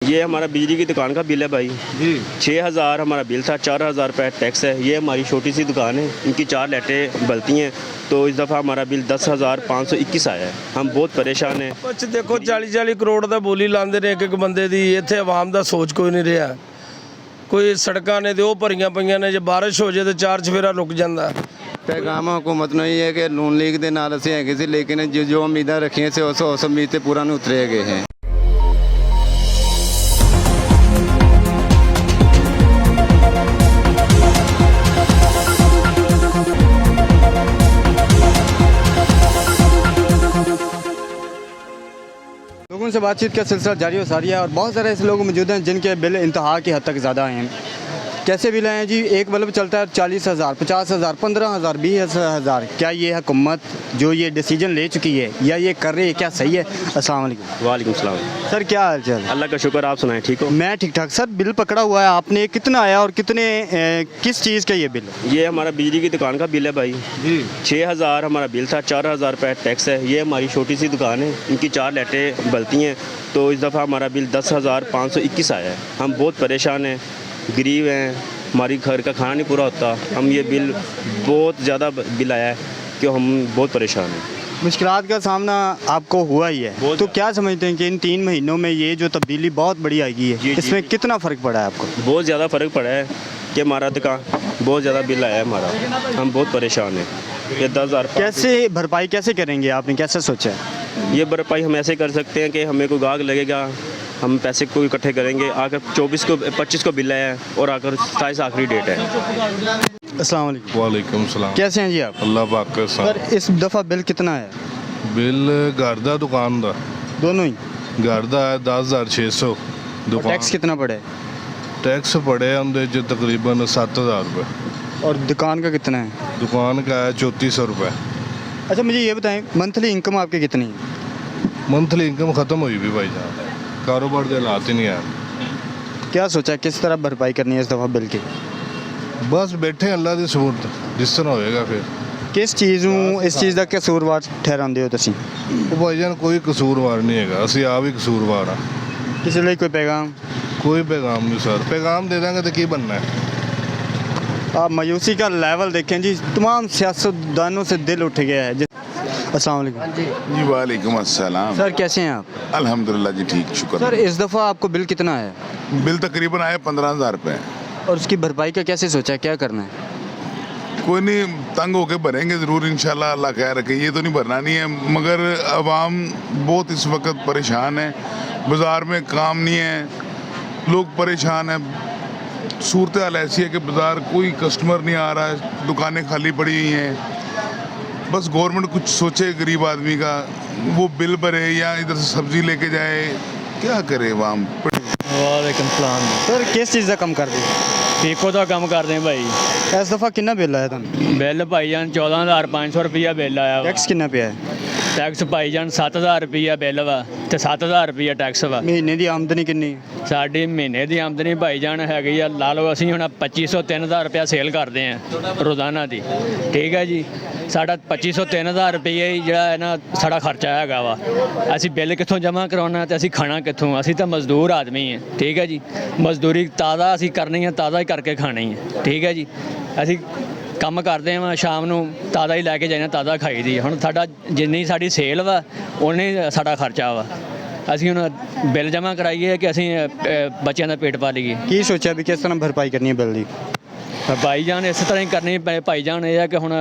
ये हमारा बिजली की दुकान का बिल है भाई जी। 6,000 हमारा बिल था, 4,000 रुपये टैक्स है। ये हमारी छोटी सी दुकान है, इनकी 4 लाइटें बलती हैं, तो इस दफ़ा हमारा बिल 10,521 आया है। हम बहुत परेशान हैं। कुछ देखो 40-40 करोड़ ਦਾ ਬੋਲੀ ਲਾਉਂਦੇ ਨੇ ਇੱਕ ਬੰਦੇ ਦੀ। ਇੱਥੇ ਆਵਾਮ ਦਾ ਸੋਚ ਕੋਈ ਨਹੀਂ ਰਿਹਾ। ਕੋਈ ਸੜਕਾਂ ਨੇ ਤੇ ਉਹ ਭਰੀਆਂ ਪਈਆਂ ਨੇ, ਜੇ ਬਾਰਿਸ਼ ਹੋ ਜਾਏ ਤੇ ਚਾਰ ਚਫੇਰਾ ਰੁਕ ਜਾਂਦਾ। ਪੈਗਾਮ हुकूमत ਨੂੰ ਇਹ ਹੈ ਕਿ ਨੂਨ ਲੀਗ ਦੇ ਨਾਲ ਅਸੀਂ ਹੈਗੇ ਸੀ, ਲੇਕਿਨ ਜੋ ਉਮੀਦਾਂ ਰੱਖੀਆਂ ਸੀ ਉਸ ਉਮੀਦ ਤੇ ਪੂਰਾ ਨਹੀਂ ਉਤਰੇ ਹੈਗੇ ਹੈ। लोगों से बातचीत का सिलसिला जारी हो सारी है और बहुत सारे ऐसे लोग मौजूद हैं जिनके बिल इंतहा की हद तक ज़्यादा हैं। कैसे बिल हैं जी? एक बल्ब चलता है 40,000, 50,000, 15,000, 20,000। क्या ये हुकूमत जो ये डिसीजन ले चुकी है या ये कर रही है, क्या सही है? अस्सलाम वालेकुम। वालेकुम सलाम। सर क्या हाल चाल? अल्लाह का शुक्र, आप सुनाएं, ठीक हो? मैं ठीक ठाक। सर बिल पकड़ा हुआ है आपने, कितना आया और कितने किस चीज़ का ये बिल? ये हमारा बिजली की दुकान का बिल है भाई जी। 6,000 हमारा बिल था, 4,000 रुपये टैक्स है। ये हमारी छोटी सी दुकान है, इनकी 4 लाइटें बलती हैं, तो इस दफ़ा हमारा बिल 10,521 आया है। हम बहुत परेशान हैं, गरीब हैं, हमारी घर का खाना नहीं पूरा होता। हम ये बिल बहुत ज़्यादा बिल आया है कि हम बहुत परेशान हैं। मुश्किलात का सामना आपको हुआ ही है, बहुत तो क्या समझते हैं कि इन 3 महीनों में ये जो तब्दीली बहुत बड़ी आई जी, है, जी, इसमें जी। कितना फ़र्क पड़ा है आपको? बहुत ज़्यादा फ़र्क पड़ा है कि हमारा दुकान बहुत ज़्यादा बिल आया है हमारा। हम बहुत परेशान हैं। ये 10,000 कैसे भरपाई कैसे करेंगे, आपने कैसे सोचा है? ये भरपाई हम ऐसे कर सकते हैं कि हमें कोई गाहक लगेगा, हम पैसे को इकट्ठे करेंगे। आकर 25 को बिल है और आकर 27 आखिरी डेट है। अस्सलाम वालेकुम। वालेकुम सलाम। कैसे हैं जी आप? अल्लाह पाक का सर साथ। इस दफ़ा बिल कितना है? बिल घर दा दुकान दा दोनों ही? घर दा है 10,600। और दुकान टैक्स कितना पड़ा है? टैक्स पड़े उनके च तकरीबन 7,000 रुपये। और दुकान का कितना है? दुकान का है 3400 रुपये। अच्छा मुझे ये बताएं, मंथली इनकम आपकी कितनी है? मंथली इनकम ख़त्म हुई भी भाई जान, कारोबार के हालात ही नहीं है। क्या सोचा है किस तरह भरपाई करनी है इस दफ़ा बिल की? बस बैठे अल्लाह की सूरत, जिस तरह होएगा फिर। किस चीज़ ਨੂੰ ਇਸ ਚੀਜ਼ ਦਾ ਕਸੂਰਵਾਰ ਠਹਿਰਾਉਂਦੇ ਹੋ ਤੁਸੀਂ? ਉਹ ਭਾਈ ਜਾਨ ਕੋਈ ਕਸੂਰਵਾਰ ਨਹੀਂ ਹੈਗਾ, ਅਸੀਂ ਆਪ ਹੀ ਕਸੂਰਵਾਰ ਆ। ਕਿਸੇ ਲਈ ਕੋਈ पैगाम? कोई पैगाम नहीं सर, पैगाम दे देंगे तो की बनना है। आप मायूसी का लेवल देखें जी, तमाम सियासतदानों से दिल उठ गया है। अस्सलाम वालेकुम। जी वालेकुम अस्सलाम। सर कैसे हैं आप? अल्हम्दुलिल्लाह जी ठीक, शुक्र। सर इस दफ़ा आपको बिल कितना है बिल तकरीबन आए 15,000 रुपये। और उसकी भरपाई का कैसे सोचा है, क्या करना है? कोई नहीं, तंग होके भरेंगे ज़रूर इंशाल्लाह, अल्लाह खैर रखे। ये तो नहीं भरना नहीं है, मगर आवाम बहुत इस वक्त परेशान है। बाज़ार में काम नहीं है, लोग परेशान हैं। सूरत हाल ऐसी है कि बाज़ार कोई कस्टमर नहीं आ रहा है, दुकानें खाली पड़ी हुई हैं। बस गवर्नमेंट कुछ सोचे गरीब आदमी का, वो बिल भरे या इधर से सब्ज़ी लेके जाए, क्या करे आवाम। वालेकुम सलाम। सर किस चीज़ का कम कर दिया? पीको का काम करते हैं भाई। इस दफ़ा कितना बिल आया था? बिल भाईजान 14,500 रुपया बिल आया वा। टैक्स कितना पे है? टैक्स भाईजान 7,000 रुपया बिल वा ते 7,000 रुपया टैक्स वा। महीने की आमदनी कितनी? साडी महीने की आमदनी भाईजान हैगी आ, ला लो ਅਸੀਂ ਹੁਣ 2,500-3,000 रुपया सेल करते हैं रोज़ाना की। ठीक है जी, साढ़ा 2,500-3,000 रुपये ही ਜਿਹੜਾ ਹੈ ਨਾ ਸਾਡਾ ਖਰਚਾ ਹੈਗਾ ਵਾ। ਅਸੀਂ ਬਿੱਲ ਕਿੱਥੋਂ ਜਮ੍ਹਾਂ ਕਰਾਉਣਾ ਤੇ ਅਸੀਂ ਖਾਣਾ ਕਿੱਥੋਂ? ਅਸੀਂ ਤਾਂ ਮਜ਼ਦੂਰ ਆਦਮੀ ਹਾਂ। ਠੀਕ ਹੈ ਜੀ, ਮਜ਼ਦੂਰੀ ਤਾਜ਼ਾ ਅਸੀਂ ਕਰਨੀ ਹੈ, ਤਾਜ਼ਾ ਹੀ ਕਰਕੇ ਖਾਣੀ ਹੈ। ਠੀਕ ਹੈ ਜੀ, ਅਸੀਂ ਕੰਮ ਕਰਦੇ ਹਾਂ, ਸ਼ਾਮ ਨੂੰ ਤਾਜ਼ਾ ਹੀ ਲੈ ਕੇ ਜਾਣਾ, ਤਾਜ਼ਾ ਖਾਈਦੀ ਹੈ। ਹੁਣ ਸਾਡਾ ਜਿੰਨੀ ਸਾਡੀ ਸੇਲ ਵਾ ਉਨੇ ਸਾਡਾ ਖਰਚਾ ਵਾ। ਅਸੀਂ ਹੁਣ ਬਿੱਲ ਜਮ੍ਹਾਂ ਕਰਾਈਏ ਕਿ ਅਸੀਂ ਬੱਚਿਆਂ ਦਾ ਪੇਟ ਪਾਲੀਏ। ਕੀ ਸੋਚਿਆ ਵੀ ਕਿਸ ਤਰ੍ਹਾਂ ਭਰਪਾਈ ਕਰਨੀ ਹੈ ਬਿੱਲ ਦੀ? ਭਾਈਜਾਨ ਇਸ ਤਰ੍ਹਾਂ ਹੀ ਕਰਨੀ ਭਾਈਜਾਨ। ਇਹ ਹੈ ਕਿ ਹੁਣ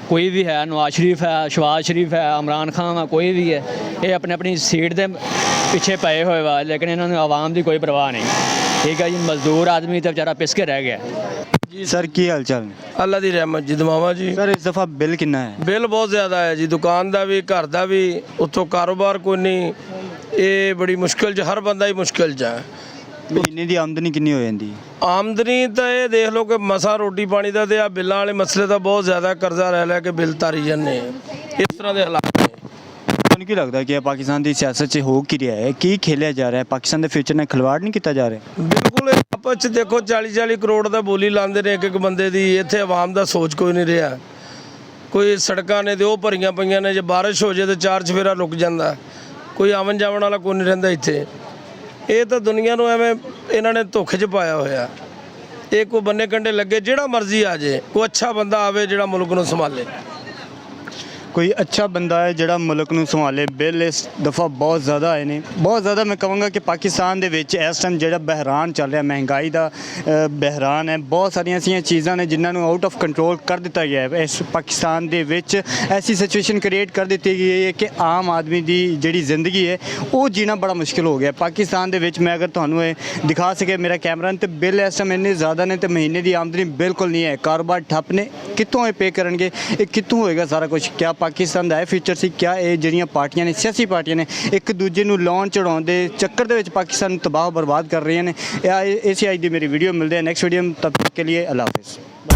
ਕੋਈ ਵੀ ਹੈ, ਨਵਾਜ਼ ਸ਼ਰੀਫ ਹੈ, ਸ਼ਵਾਜ਼ ਸ਼ਰੀਫ ਹੈ, ਇਮਰਾਨ ਖਾਨ ਹੈ, ਕੋਈ ਵੀ ਹੈ, ਇਹ ਆਪਣੀ ਆਪਣੀ ਸੀਟ ਦੇ ਪਿੱਛੇ ਪਏ ਹੋਏ ਵਾ, ਲੇਕਿਨ ਇਹਨਾਂ ਨੂੰ ਆਵਾਮ ਦੀ ਕੋਈ ਪਰਵਾਹ ਨਹੀਂ। ਠੀਕ ਹੈ ਜੀ, ਮਜ਼ਦੂਰ ਆਦਮੀ ਤਾਂ ਵਿਚਾਰਾ ਪਿਸ ਕੇ ਰਹਿ ਗਿਆ। जी सर की हाल चाल? ਅੱਲਾ ਦੀ ਰਹਿਮਤ ਜੀ, ਦੁਆਵਾਂ ਜੀ। सर इस दफ़ा बिल कितना है? ਬਿੱਲ ਬਹੁਤ ਜ਼ਿਆਦਾ ਹੈ ਜੀ, ਦੁਕਾਨ ਦਾ ਵੀ, ਘਰ ਦਾ ਵੀ, ਉੱਥੋਂ ਕਾਰੋਬਾਰ ਕੋਈ ਨਹੀਂ। ਇਹ ਬੜੀ ਮੁਸ਼ਕਿਲ 'ਚ, ਹਰ ਬੰਦਾ ਹੀ ਮੁਸ਼ਕਿਲ 'ਚ ਹੈ। ਮਹੀਨੇ ਦੀ ਆਮਦਨੀ ਕਿੰਨੀ ਹੋ ਜਾਂਦੀ? ਆਮਦਨੀ ਤਾਂ ਇਹ ਦੇਖ ਲਓ ਕਿ ਮਸਾਂ ਰੋਟੀ ਪਾਣੀ ਦਾ, ਤੇ ਆ ਬਿੱਲਾਂ ਵਾਲੇ ਮਸਲੇ ਤਾਂ ਬਹੁਤ ਜ਼ਿਆਦਾ ਕਰਜ਼ਾ ਲੈ ਲੈ ਕੇ ਬਿੱਲ ਤਾਰੀ ਜਾਂਦੇ ਆ। ਇਸ ਤਰ੍ਹਾਂ ਦੇ ਹਾਲਾਤ ਨੇ। ਤੁਹਾਨੂੰ ਕੀ ਲੱਗਦਾ ਕਿ ਪਾਕਿਸਤਾਨ ਦੀ ਸਿਆਸਤ 'ਚ ਹੋ ਕੀ ਰਿਹਾ ਹੈ, ਕੀ ਖੇਲਿਆ ਜਾ ਰਿਹਾ ਹੈ? ਪਾਕਿਸਤਾਨ ਦੇ ਫਿਊਚਰ ਨਾਲ ਖਿਲਵਾੜ ਨਹੀਂ ਕੀਤਾ ਜਾ ਰਿਹਾ? ਬਿਲਕੁਲ ਆਪਸ 'ਚ ਦੇਖੋ 40-40 ਕਰੋੜ ਦਾ ਬੋਲੀ ਲਾਉਂਦੇ ਨੇ ਇੱਕ ਬੰਦੇ ਦੀ। ਇੱਥੇ ਆਵਾਮ ਦਾ ਸੋਚ ਕੋਈ ਨਹੀਂ ਰਿਹਾ। ਕੋਈ ਸੜਕਾਂ ਨੇ ਤੇ ਉਹ ਭਰੀਆਂ ਪਈਆਂ ਨੇ, ਜੇ ਬਾਰਿਸ਼ ਹੋ ਜਾਏ ਤੇ ਚਾਰ ਚਫੇਰਾ ਰੁਕ ਜਾਂਦਾ। ਕੋਈ ਆਵਣ ਜਾਵਣ ਵਾਲਾ ਕੋਈ ਨਹੀਂ ਰਹਿੰਦਾ ਇੱਥੇ। ਇਹ ਤਾਂ ਦੁਨੀਆ ਨੂੰ ਐਵੇਂ ਇਹਨਾਂ ਨੇ ਧੋਖੇ 'ਚ ਪਾਇਆ ਹੋਇਆ। ਇਹ ਕੋਈ ਬੰਨੇ ਕੰਡੇ ਲੱਗੇ, ਜਿਹੜਾ ਮਰਜ਼ੀ ਆ ਜਾਏ, ਕੋਈ ਅੱਛਾ ਬੰਦਾ ਆਵੇ ਜਿਹੜਾ ਮੁਲਕ ਨੂੰ ਸੰਭਾਲੇ। कोई अच्छा बंदा है ਜਿਹੜਾ ਮੁਲਕ ਨੂੰ ਸੰਭਾਲੇ। ਬਿੱਲ ਇਸ ਦਫਾ ਬਹੁਤ ਜ਼ਿਆਦਾ ਆਏ ਨੇ, ਬਹੁਤ ਜ਼ਿਆਦਾ। ਮੈਂ ਕਹਾਂਗਾ ਕਿ ਪਾਕਿਸਤਾਨ ਦੇ ਵਿੱਚ ਇਸ ਟਾਈਮ ਜਿਹੜਾ ਬਹਿਰਾਨ ਚੱਲ ਰਿਹਾ, ਮਹਿੰਗਾਈ ਦਾ ਬਹਿਰਾਨ ਹੈ। ਬਹੁਤ ਸਾਰੀਆਂ ਐਸੀਆਂ ਚੀਜ਼ਾਂ ਨੇ ਜਿਨ੍ਹਾਂ ਨੂੰ ਆਊਟ ਆਫ ਕੰਟਰੋਲ ਕਰ ਦਿੱਤਾ ਗਿਆ ਹੈ। ਇਸ ਪਾਕਿਸਤਾਨ ਦੇ ਵਿੱਚ ਐਸੀ ਸਿਚੁਏਸ਼ਨ ਕ੍ਰੀਏਟ ਕਰ ਦਿੱਤੀ ਗਈ ਹੈ ਕਿ ਆਮ ਆਦਮੀ ਦੀ ਜਿਹੜੀ ਜ਼ਿੰਦਗੀ ਹੈ ਉਹ ਜੀਣਾ ਬੜਾ ਮੁਸ਼ਕਿਲ ਹੋ ਗਿਆ ਪਾਕਿਸਤਾਨ ਦੇ ਵਿੱਚ। ਮੈਂ ਅਗਰ ਤੁਹਾਨੂੰ ਇਹ ਦਿਖਾ ਸਕੇ ਮੇਰਾ ਕੈਮਰਾ, ਤੇ ਬਿੱਲ ਇਸ ਟਾਈਮ ਇੰਨੇ ਜ਼ਿਆਦਾ ਨੇ ਤੇ ਮਹੀਨੇ ਦੀ ਆਮਦਨੀ ਬਿਲਕੁਲ ਨਹੀਂ ਹੈ। ਕਾਰੋਬਾਰ ਠੱਪ ਨੇ, ਕਿੱਥੋਂ ਇਹ ਪੇ ਕਰਨਗੇ? ਇਹ ਕਿੱਥੋਂ ਹੋਏਗਾ ਸਾਰਾ ਕੁਝ? ਕਿਆ ਪਾਕਿਸਤਾਨ ਦਾ ਇਹ ਫਿਊਚਰ ਸੀ? ਕਿਆ ਇਹ ਜਿਹੜੀਆਂ ਪਾਰਟੀਆਂ ਨੇ, ਸਿਆਸੀ ਪਾਰਟੀਆਂ ਨੇ, ਇੱਕ ਦੂਜੇ ਨੂੰ ਲਾਉਣ ਚੜਾਉਣ ਦੇ ਚੱਕਰ ਦੇ ਵਿੱਚ ਪਾਕਿਸਤਾਨ ਨੂੰ ਤਬਾਹ ਬਰਬਾਦ ਕਰ ਰਹੀਆਂ ਨੇ? ਇਹ ਸੀ ਅੱਜ ਦੀ ਮੇਰੀ ਵੀਡੀਓ। ਮਿਲਦੇ हैं नेक्स्ट वीडियो में, तब तक के लिए अल्लाह हाफिज़।